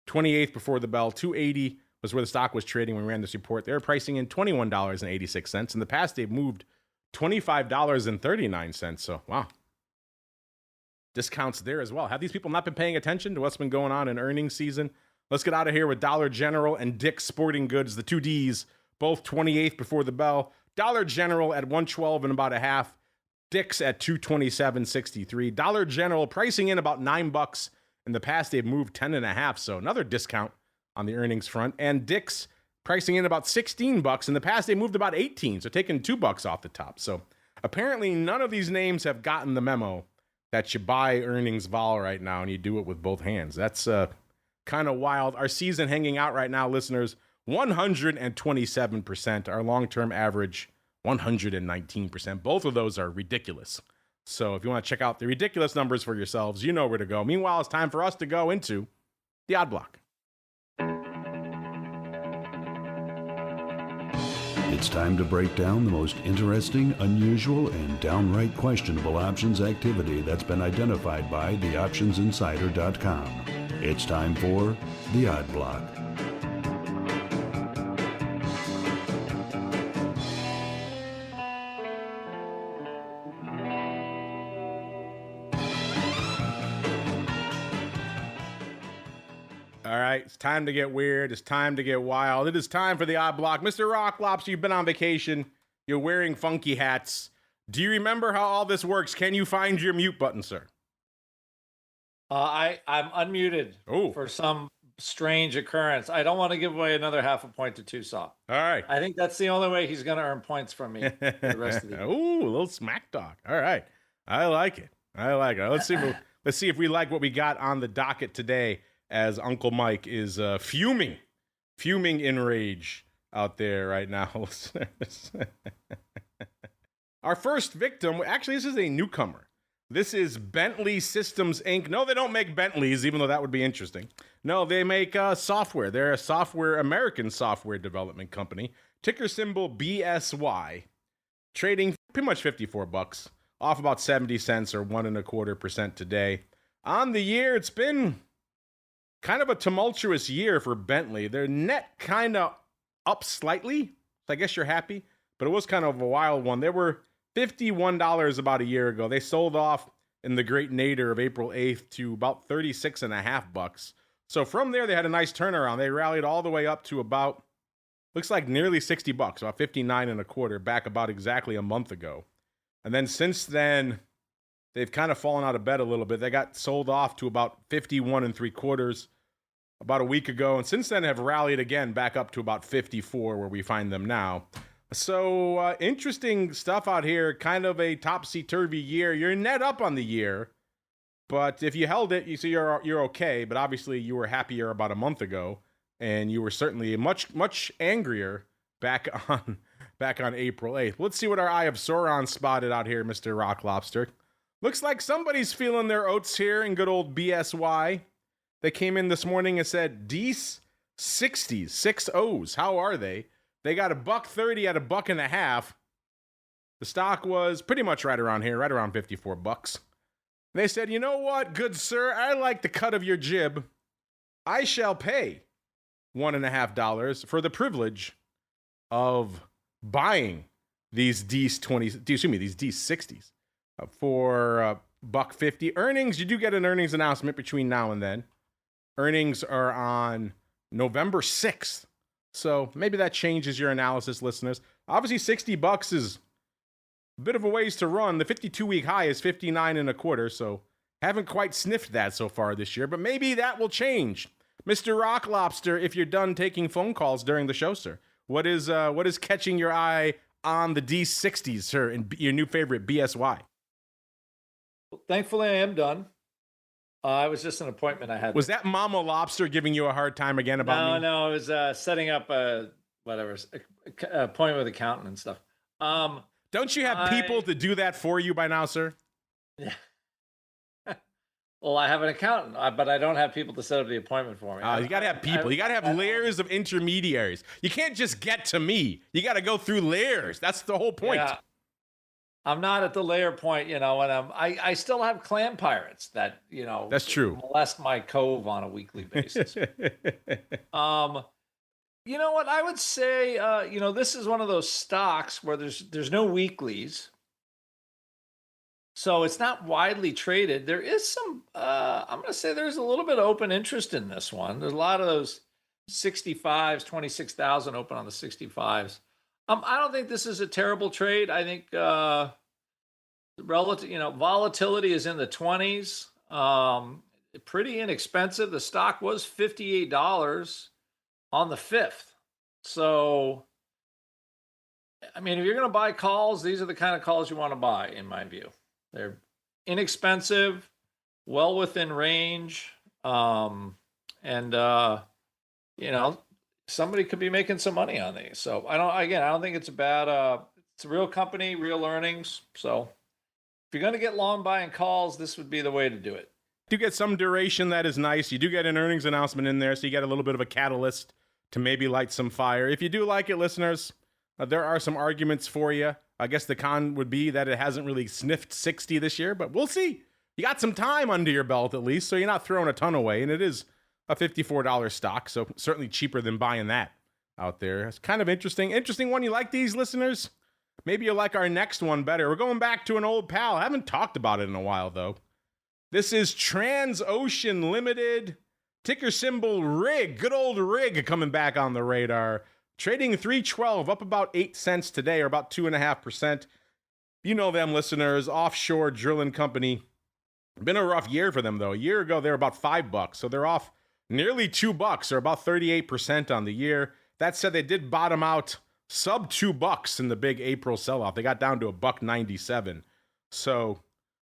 28th before the bell. 280 was where the stock was trading when we ran this report. They were pricing in $21.86. In the past, they've moved $25.39. So, wow. Discounts there as well. Have these people not been paying attention to what's been going on in earnings season? Let's get out of here with Dollar General and Dick's Sporting Goods, the two Ds, both 28th before the bell. Dollar General at 112 and about a half. Dick's at 227.63. Dollar General pricing in about $9. In the past, they've moved 10.5. So another discount on the earnings front. And Dick's pricing in about $16. In the past, they moved about 18. So taking $2 off the top. So apparently none of these names have gotten the memo that you buy earnings vol right now and you do it with both hands. That's kind of wild. Our season hanging out right now, listeners, 127%. Our long-term average, 119%. Both of those are ridiculous. So if you want to check out the ridiculous numbers for yourselves, you know where to go. Meanwhile, it's time for us to go into the odd block. It's time to break down the most interesting, unusual, and downright questionable options activity that's been identified by theoptionsinsider.com. It's time for the Odd Block. All right, it's time to get weird. It's time to get wild. It is time for the odd block. Mr. Rock Lobster, you've been on vacation. You're wearing funky hats. Do you remember how all this works? Can you find your mute button, sir? I'm unmuted for some strange occurrence. I don't want to give away another half a point to Tosaw. All right. I think that's the only way he's going to earn points from me for the rest of the year. Ooh, a little smack talk. All right. I like it. Let's see if we like what we got on the docket today, as Uncle Mike is fuming in rage out there right now. Our first victim, actually, this is a newcomer. This is Bentley Systems, Inc. No, they don't make Bentleys, even though that would be interesting. No, they make software. They're a American software development company. Ticker symbol BSY. Trading pretty much $54, off about 70 cents or 1.25% today. On the year, it's been kind of a tumultuous year for Bentley. Their net kind of up slightly. So I guess you're happy, but it was kind of a wild one. They were $51 about a year ago. They sold off in the great nadir of April 8th to about $36.50. So from there, they had a nice turnaround. They rallied all the way up to about, looks like nearly $60, about $59.25, back about exactly a month ago. And then since then, they've kind of fallen out of bed a little bit. They got sold off to about $51.75 about a week ago. And since then have rallied again back up to about 54, where we find them now. So interesting stuff out here. Kind of a topsy-turvy year. You're net up on the year, but if you held it, you see you're okay. But obviously you were happier about a month ago, and you were certainly much angrier back on April 8th. Let's see what our Eye of Sauron spotted out here, Mr. Rock Lobster. Looks like somebody's feeling their oats here in good old BSY. They came in this morning and said, D's 60s, 6 O's. How are they? They got $1.30 at $1.50. The stock was pretty much right around here, right around $54. They said, you know what, good sir, I like the cut of your jib. I shall pay $1.50 for the privilege of buying these D60s for $1.50. Earnings, you do get an earnings announcement between now and then. Earnings are on November 6th. So maybe that changes your analysis, listeners. Obviously, $60 is a bit of a ways to run. The 52-week high is $59.25, so haven't quite sniffed that so far this year, but maybe that will change. Mr. Rock Lobster, if you're done taking phone calls during the show, sir, what is catching your eye on the D60s, sir, and your new favorite, BSY? Well, thankfully, I am done. It was just an appointment I had. Was that Mama Lobster giving you a hard time again about me? No, it was setting up a appointment with accountant and stuff. Don't you have people to do that for you by now, sir? Yeah. Well, I have an accountant, but I don't have people to set up the appointment for me. You got to have people. You got to have layers of intermediaries. You can't just get to me. You got to go through layers. That's the whole point. Yeah. I'm not at the layer point, when I still have clan pirates that, that's true, molest my cove on a weekly basis. You know what? I would say, this is one of those stocks where there's no weeklies. So it's not widely traded. There is some, I'm going to say there's a little bit of open interest in this one. There's a lot of those 65s, 26,000 open on the 65s. I don't think this is a terrible trade. I think volatility is in the 20s. Pretty inexpensive. The stock was $58 on the 5th. So, I mean, if you're going to buy calls, these are the kind of calls you want to buy, in my view. They're inexpensive, well within range, and somebody could be making some money on these. So I don't think it's a bad. It's a real company, real earnings. So if you're going to get long buying calls, this would be the way to do it. You get some duration that is nice. You do get an earnings announcement in there, so you get a little bit of a catalyst to maybe light some fire. If you do like it, listeners, there are some arguments for you. I guess the con would be that it hasn't really sniffed 60 this year, but we'll see. You got some time under your belt at least, so you're not throwing a ton away, and it is a $54 stock, so certainly cheaper than buying that out there. It's kind of interesting. Interesting one. You like these, listeners? Maybe you'll like our next one better. We're going back to an old pal. I haven't talked about it in a while, though. This is Transocean Limited, ticker symbol RIG. Good old RIG coming back on the radar. Trading 312, up about 8 cents today, or about 2.5%. You know them, listeners. Offshore drilling company. Been a rough year for them, though. A year ago, they were about $5, so they're off nearly $2, or about 38% on the year. That said, they did bottom out sub $2 in the big April sell-off. They got down to $1.97. So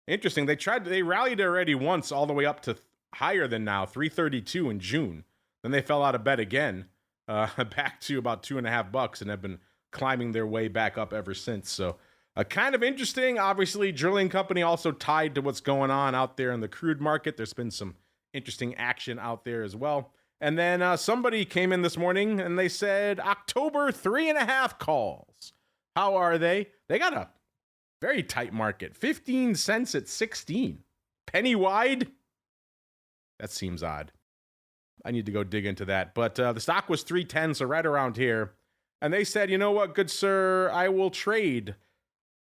interesting. They rallied already once all the way up to higher than now, 332 in June. Then they fell out of bed again, back to about $2.5, and have been climbing their way back up ever since. So kind of interesting. Obviously, drilling company also tied to what's going on out there in the crude market. There's been some interesting action out there as well. And then somebody came in this morning and they said October 3.5 calls. How are they? They got a very tight market. 15 cents at 16. Penny wide? That seems odd. I need to go dig into that. But the stock was 310, so right around here. And they said, you know what, good sir, I will trade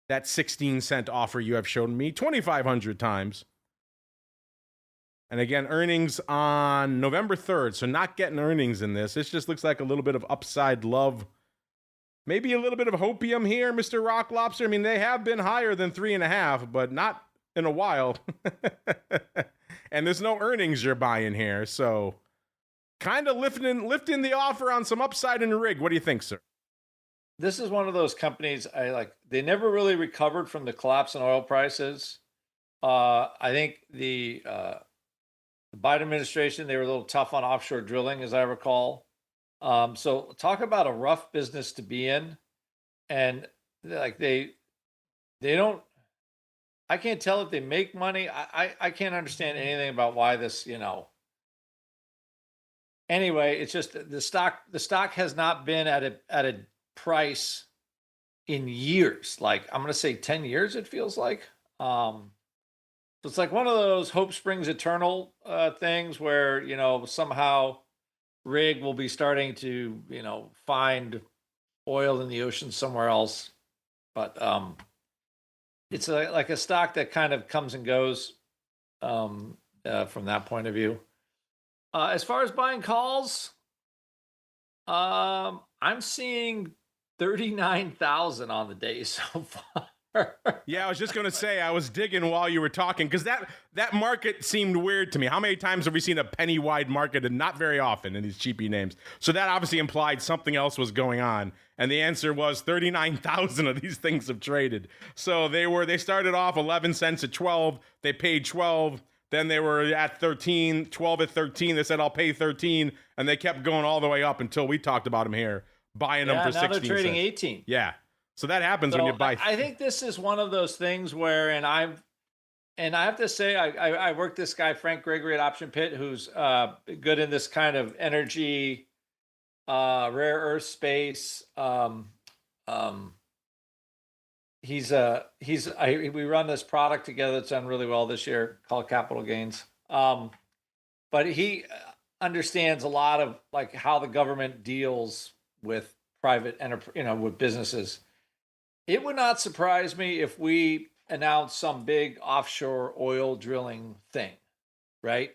that 16-cent offer you have shown me 2,500 times. And again, earnings on November 3rd, so not getting earnings in this. This just looks like a little bit of upside love. Maybe a little bit of hopium here, Mr. Rock Lobster. I mean, they have been higher than 3.5, but not in a while. And there's no earnings you're buying here, so kind of lifting the offer on some upside in the rig. What do you think, sir? This is one of those companies I like. They never really recovered from the collapse in oil prices. I think the Biden administration, they were a little tough on offshore drilling, as I recall. So talk about a rough business to be in. And like they don't, I can't tell if they make money. I can't understand anything about why this, Anyway, it's just the stock has not been at a price in years. Like I'm going to say 10 years, it feels like. So it's like one of those hope springs eternal things where, somehow rig will be starting to, find oil in the ocean somewhere else. But it's like a stock that kind of comes and goes from that point of view. As far as buying calls, I'm seeing 39,000 on the day so far. Yeah, I was just going to say, I was digging while you were talking, because that market seemed weird to me. How many times have we seen a penny-wide market? And not very often in these cheapy names. So that obviously implied something else was going on. And the answer was 39,000 of these things have traded. So they started off 11 cents at 12. They paid 12. Then they were at 13, 12 at 13. They said, I'll pay 13. And they kept going all the way up until we talked about them here, buying them for 16 cents. Now they're trading 18. Yeah. So that happens when you buy. I think this is one of those things where, and I have to say, I worked this guy, Frank Gregory at Option Pit, who's good in this kind of energy, rare earth space. We run this product together that's done really well this year called Capital Gains. But he understands a lot of like how the government deals with private with businesses. It would not surprise me if we announce some big offshore oil drilling thing, right?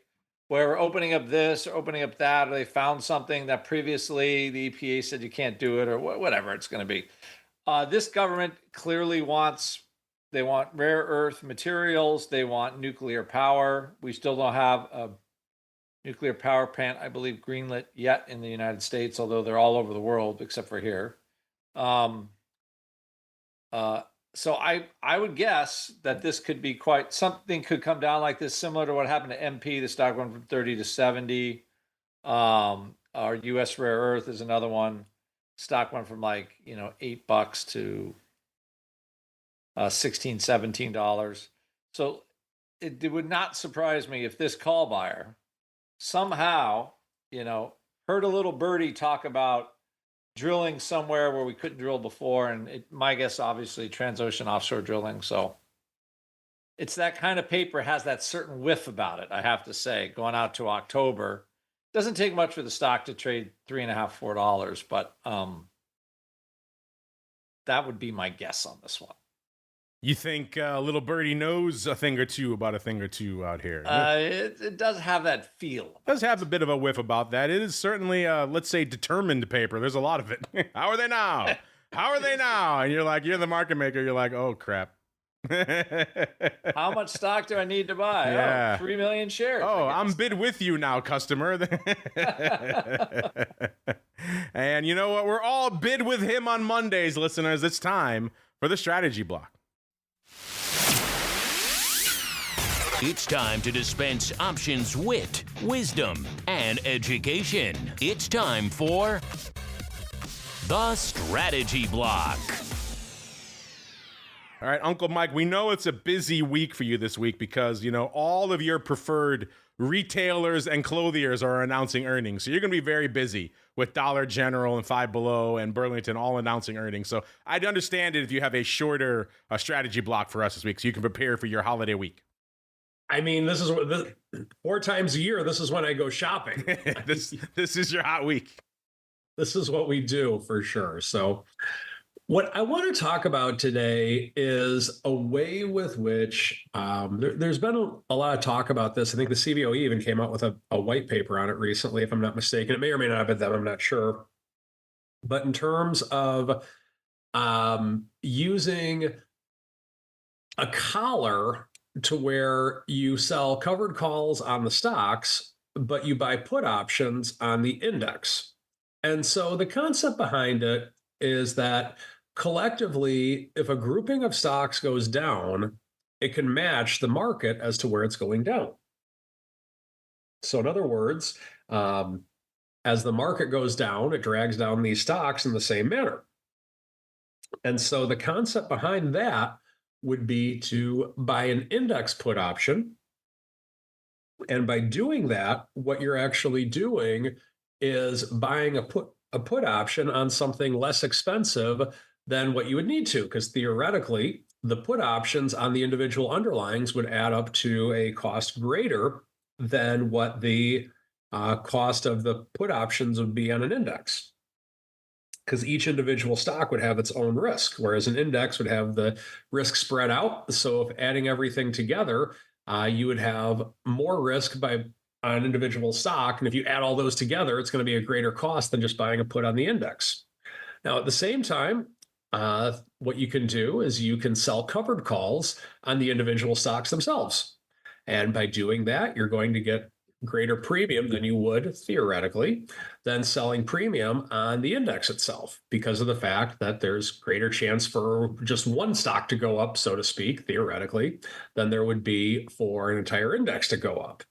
Where we're opening up this or opening up that, or they found something that previously the EPA said you can't do it, or whatever it's going to be. This government clearly they want rare earth materials. They want nuclear power. We still don't have a nuclear power plant, I believe, greenlit yet in the United States, although they're all over the world except for here. So I would guess that this could be something could come down like this, similar to what happened to MP. The stock went from 30 to 70. Our U.S. rare earth is another one. Stock went from $8 to $16, $17. So it would not surprise me if this call buyer somehow, heard a little birdie talk about drilling somewhere where we couldn't drill before. And my guess, obviously, Transocean offshore drilling. So it's that kind of paper, has that certain whiff about it, I have to say, going out to October. Doesn't take much for the stock to trade $3.50, $4, but that would be my guess on this one. You think little birdie knows a thing or two about a thing or two out here? It does have that feel. It does have a bit of a whiff about that. It is certainly, let's say, determined paper. There's a lot of it. How are they now? How are they now? And you're the market maker. You're like, oh, crap. How much stock do I need to buy? Yeah. 3 million shares. Oh, I'm bid with you now, customer. And you know what? We're all bid with him on Mondays, listeners. It's time for the strategy block. It's time to dispense options, wit, wisdom, and education. It's time for the strategy block. All right, Uncle Mike, we know it's a busy week for you this week because, all of your preferred retailers and clothiers are announcing earnings. So you're going to be very busy with Dollar General and Five Below and Burlington all announcing earnings. So I'd understand it if you have a shorter strategy block for us this week so you can prepare for your holiday week. I mean, this is 4 times a year. This is when I go shopping. This is your hot week. This is what we do for sure. So what I want to talk about today is a way with which there's been a lot of talk about this. I think the CBOE even came out with a white paper on it recently, if I'm not mistaken. It may or may not have been them. I'm not sure. But in terms of using a collar to where you sell covered calls on the stocks, but you buy put options on the index. And so the concept behind it is that collectively, if a grouping of stocks goes down, it can match the market as to where it's going down. So in other words, as the market goes down, it drags down these stocks in the same manner. And so the concept behind that would be to buy an index put option. And by doing that, what you're actually doing is buying a put option on something less expensive than what you would need to, because theoretically, the put options on the individual underlyings would add up to a cost greater than what the cost of the put options would be on an index. Because each individual stock would have its own risk, whereas an index would have the risk spread out. So if adding everything together, you would have more risk on an individual stock. And if you add all those together, it's going to be a greater cost than just buying a put on the index. Now, at the same time, what you can do is you can sell covered calls on the individual stocks themselves. And by doing that, you're going to get greater premium than you would theoretically than selling premium on the index itself, because of the fact that there's greater chance for just one stock to go up, so to speak, theoretically, than there would be for an entire index to go up.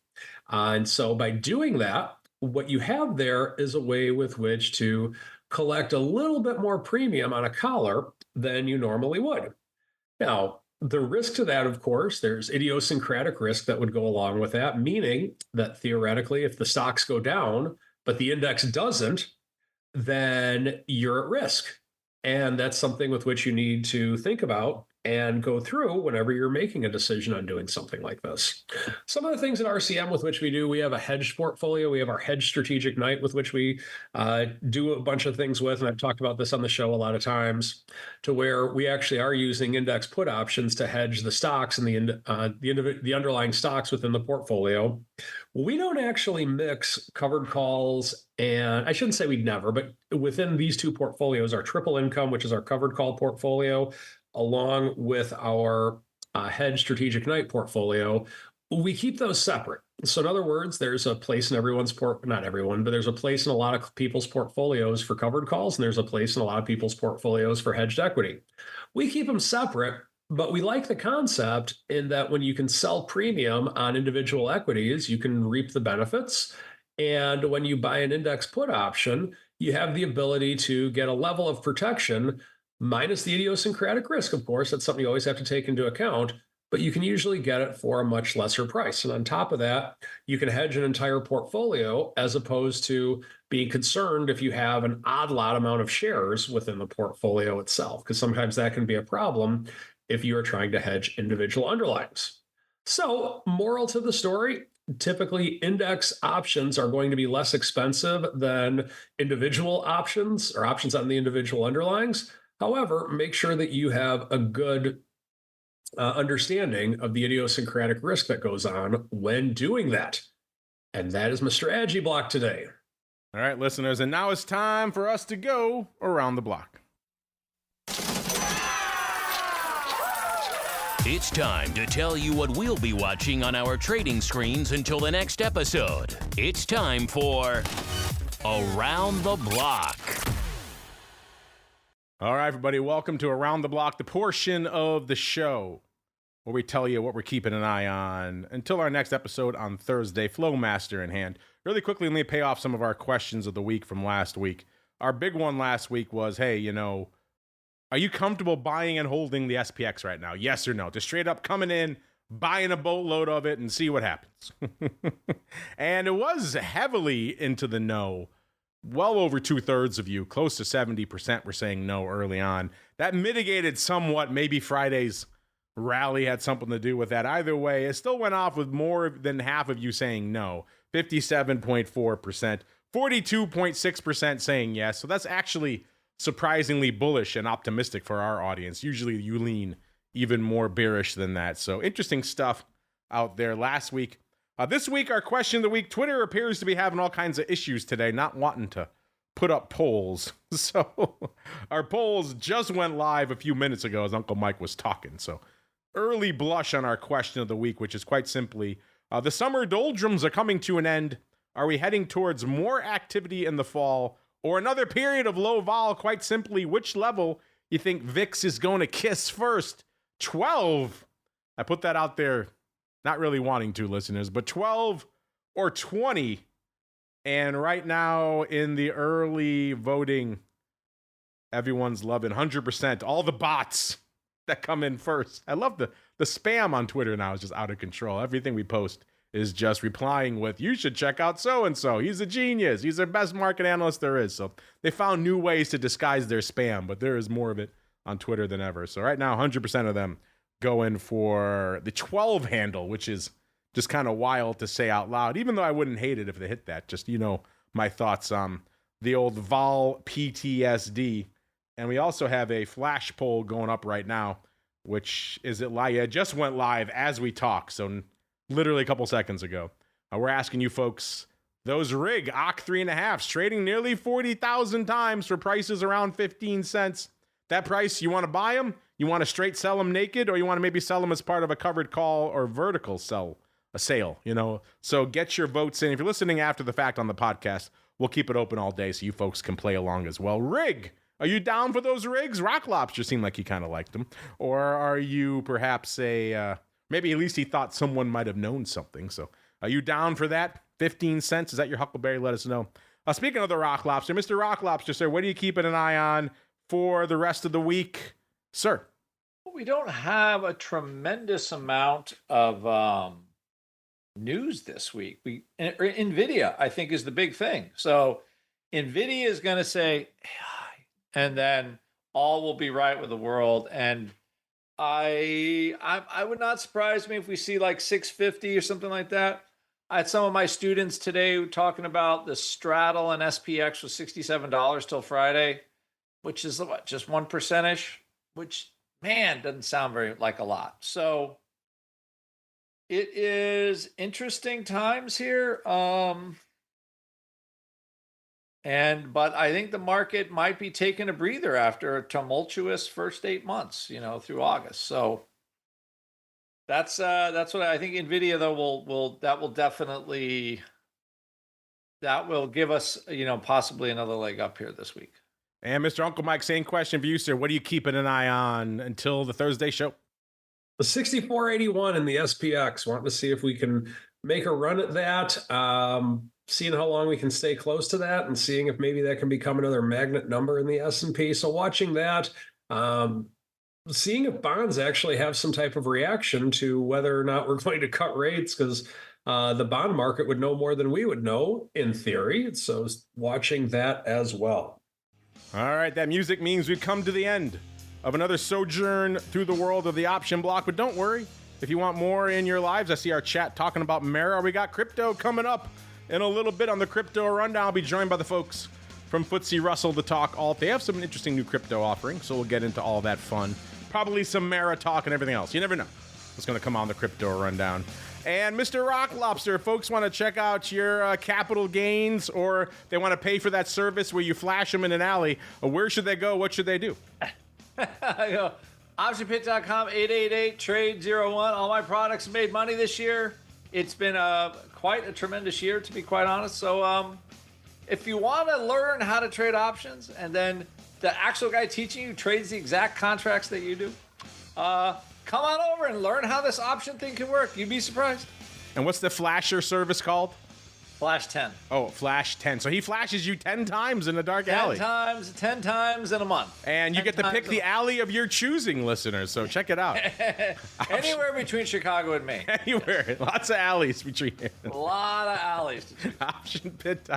And so by doing that, what you have there is a way with which to collect a little bit more premium on a collar than you normally would. Now, the risk to that, of course, there's idiosyncratic risk that would go along with that, meaning that theoretically, if the stocks go down, but the index doesn't, then you're at risk. And that's something with which you need to think about and go through whenever you're making a decision on doing something like this. Some of the things at RCM with which we do, we have a hedged portfolio. We have our hedged strategic night with which we do a bunch of things with, and I've talked about this on the show a lot of times, to where we actually are using index put options to hedge the stocks and the underlying stocks within the portfolio. We don't actually mix covered calls, and I shouldn't say we'd never, but within these two portfolios, our triple income, which is our covered call portfolio, along with our hedged strategic night portfolio, We keep those separate. So in other words, there's a place in everyone's not everyone, but there's a place in a lot of people's portfolios for covered calls, and there's a place in a lot of people's portfolios for hedged equity. We keep them separate, but we like the concept in that when you can sell premium on individual equities, you can reap the benefits. And when you buy an index put option, you have the ability to get a level of protection minus the idiosyncratic risk, of course. That's something you always have to take into account, but you can usually get it for a much lesser price. And on top of that, you can hedge an entire portfolio as opposed to being concerned if you have an odd lot amount of shares within the portfolio itself, because sometimes that can be a problem if you are trying to hedge individual underlyings. So, moral to the story, typically index options are going to be less expensive than individual options or options on the individual underlyings. However, make sure that you have a good understanding of the idiosyncratic risk that goes on when doing that. And that is my strategy block today. All right, listeners, and now it's time for us to go around the block. It's time to tell you what we'll be watching on our trading screens until the next episode. It's time for Around the Block. All right, everybody, welcome to Around the Block, the portion of the show where we tell you what we're keeping an eye on until our next episode on Thursday, Flowmaster in hand. Really quickly, let me pay off some of our questions of the week from last week. Our big one last week was, hey, are you comfortable buying and holding the SPX right now? Yes or no? Just straight up coming in, buying a boatload of it, and see what happens. And it was heavily into the no. Well over 2/3 of you, close to 70%, were saying no early on. That mitigated somewhat. Maybe Friday's rally had something to do with that. Either way, it still went off with more than half of you saying no. 57.4%, 42.6% saying yes. So that's actually surprisingly bullish and optimistic for our audience. Usually you lean even more bearish than that. So interesting stuff out there last week. This week, our question of the week, Twitter appears to be having all kinds of issues today, not wanting to put up polls. So our polls just went live a few minutes ago as Uncle Mike was talking. So early blush on our question of the week, which is quite simply, the summer doldrums are coming to an end. Are we heading towards more activity in the fall or another period of low vol? Quite simply, which level you think VIX is going to kiss first? 12. I put that out there, not really wanting to, listeners, but 12 or 20. And right now in the early voting, everyone's loving 100%. All the bots that come in first. I love the spam on Twitter now is just out of control. Everything we post is just replying with, you should check out so-and-so. He's a genius. He's the best market analyst there is. So they found new ways to disguise their spam, but there is more of it on Twitter than ever. So right now, 100% of them going for the 12 handle, which is just kind of wild to say out loud, even though I wouldn't hate it if they hit that. Just, my thoughts on the old vol PTSD. And we also have a flash poll going up right now, which is it live? It just went live as we talk. So literally a couple seconds ago. We're asking you folks, those rig OC 3.5s trading nearly 40,000 times for prices around 15 cents. That price, you want to buy them? You want to straight sell them naked, or you want to maybe sell them as part of a covered call or vertical sale, So get your votes in. If you're listening after the fact on the podcast, we'll keep it open all day so you folks can play along as well. Rig, are you down for those rigs? Rock Lobster seemed like he kind of liked them. Or are you perhaps maybe at least he thought someone might have known something. So are you down for that? 15 cents? Is that your Huckleberry? Let us know. Speaking of the Rock Lobster, Mr. Rock Lobster, sir, what are you keeping an eye on for the rest of the week, sir? We don't have a tremendous amount of news this week. Nvidia, I think, is the big thing. So Nvidia is going to say, and then all will be right with the world. And I would not surprise me if we see like 650 or something like that. I had some of my students today talking about the straddle and SPX was $67 till Friday, which is what, just 1%ish, which, man, doesn't sound very like a lot. So it is interesting times here. But I think the market might be taking a breather after a tumultuous first 8 months, through August. So That's what I think. Nvidia though that will give us, possibly another leg up here this week. And Mr. Uncle Mike, same question for you, sir. What are you keeping an eye on until the Thursday show? The 6481 in the SPX. Wanting to see if we can make a run at that. Seeing how long we can stay close to that, and seeing if maybe that can become another magnet number in the S&P. So watching that. Seeing if bonds actually have some type of reaction to whether or not we're going to cut rates, because the bond market would know more than we would know in theory. So watching that as well. All right, that music means we've come to the end of another sojourn through the world of the option block. But don't worry, if you want more in your lives, I see our chat talking about Mara. We got crypto coming up in a little bit on the Crypto Rundown. I'll be joined by the folks from FTSE Russell to talk all. They have some interesting new crypto offerings, so we'll get into all that fun. Probably some Mara talk and everything else. You never know what's going to come on the Crypto Rundown. And Mr. Rock Lobster, if folks want to check out your capital gains, or they want to pay for that service where you flash them in an alley, where should they go? What should they do? Optionpit.com, 888-TRADE-01. All my products made money this year. It's been quite a tremendous year, to be quite honest. So if you want to learn how to trade options, and then the actual guy teaching you trades the exact contracts that you do, come on over and learn how this option thing can work. You'd be surprised. And what's the flasher service called? Flash 10. Oh, Flash 10. So he flashes you 10 times in a dark alley. 10 times in a month. And you get to pick the alley of your choosing, listeners. So check it out. Anywhere between Chicago and Maine. Anywhere. Lots of alleys between. A lot of alleys. Option Pit.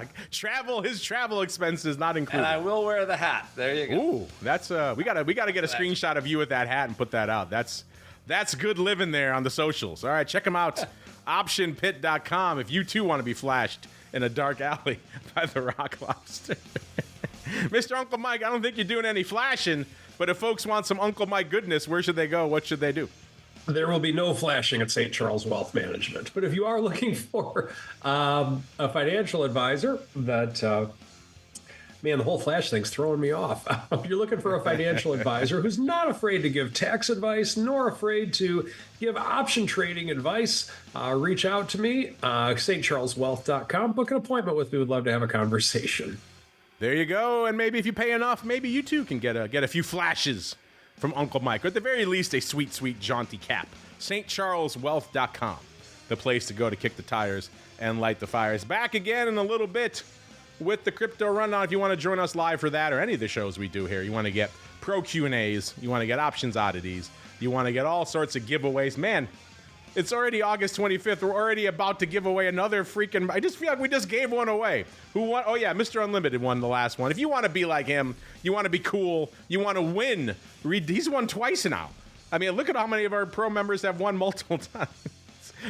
His travel expenses not included. And I will wear the hat. There you go. Ooh, that's we gotta get a screenshot of you with that hat and put that out. That's good living there on the socials. All right, check them out. Optionpit.com if you too want to be flashed in a dark alley by the Rock Lobster. Mr. Uncle Mike, I don't think you're doing any flashing, but if folks want some Uncle Mike goodness, where should they go? What should they do? There will be no flashing at St. Charles Wealth Management. But if you are looking for a financial advisor that... Man, the whole flash thing's throwing me off. If you're looking for a financial advisor who's not afraid to give tax advice, nor afraid to give option trading advice, reach out to me, stcharleswealth.com. Book an appointment with me. Would love to have a conversation. There you go. And maybe if you pay enough, maybe you too can get a few flashes from Uncle Mike, or at the very least, a sweet, sweet, jaunty cap. stcharleswealth.com, the place to go to kick the tires and light the fires. Back again in a little bit with the Crypto Rundown. If you want to join us live for that or any of the shows we do here, you want to get pro Q&As, you want to get options oddities, you want to get all sorts of giveaways. Man, it's already August 25th. We're already about to give away another freaking... I just feel like we just gave one away. Who won? Oh, yeah, Mr. Unlimited won the last one. If you want to be like him, you want to be cool, you want to win, he's won twice now. I mean, look at how many of our pro members have won multiple times.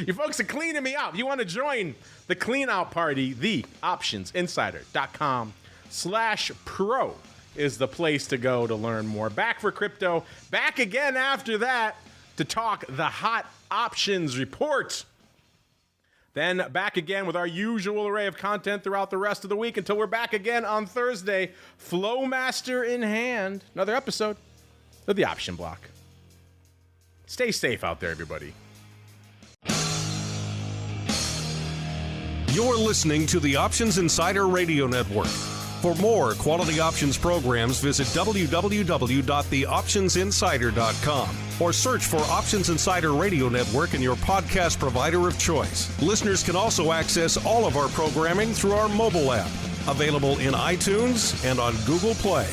You folks are cleaning me out. If you want to join the clean out party, the optionsinsider.com/pro is the place to go to learn more. Back for crypto. Back again after that to talk the hot options report. Then back again with our usual array of content throughout the rest of the week until we're back again on Thursday. Flowmaster in hand. Another episode of the Option Block. Stay safe out there, everybody. You're listening to the Options Insider Radio Network. For more quality options programs, visit www.theoptionsinsider.com or search for Options Insider Radio Network in your podcast provider of choice. Listeners can also access all of our programming through our mobile app, available in iTunes and on Google Play.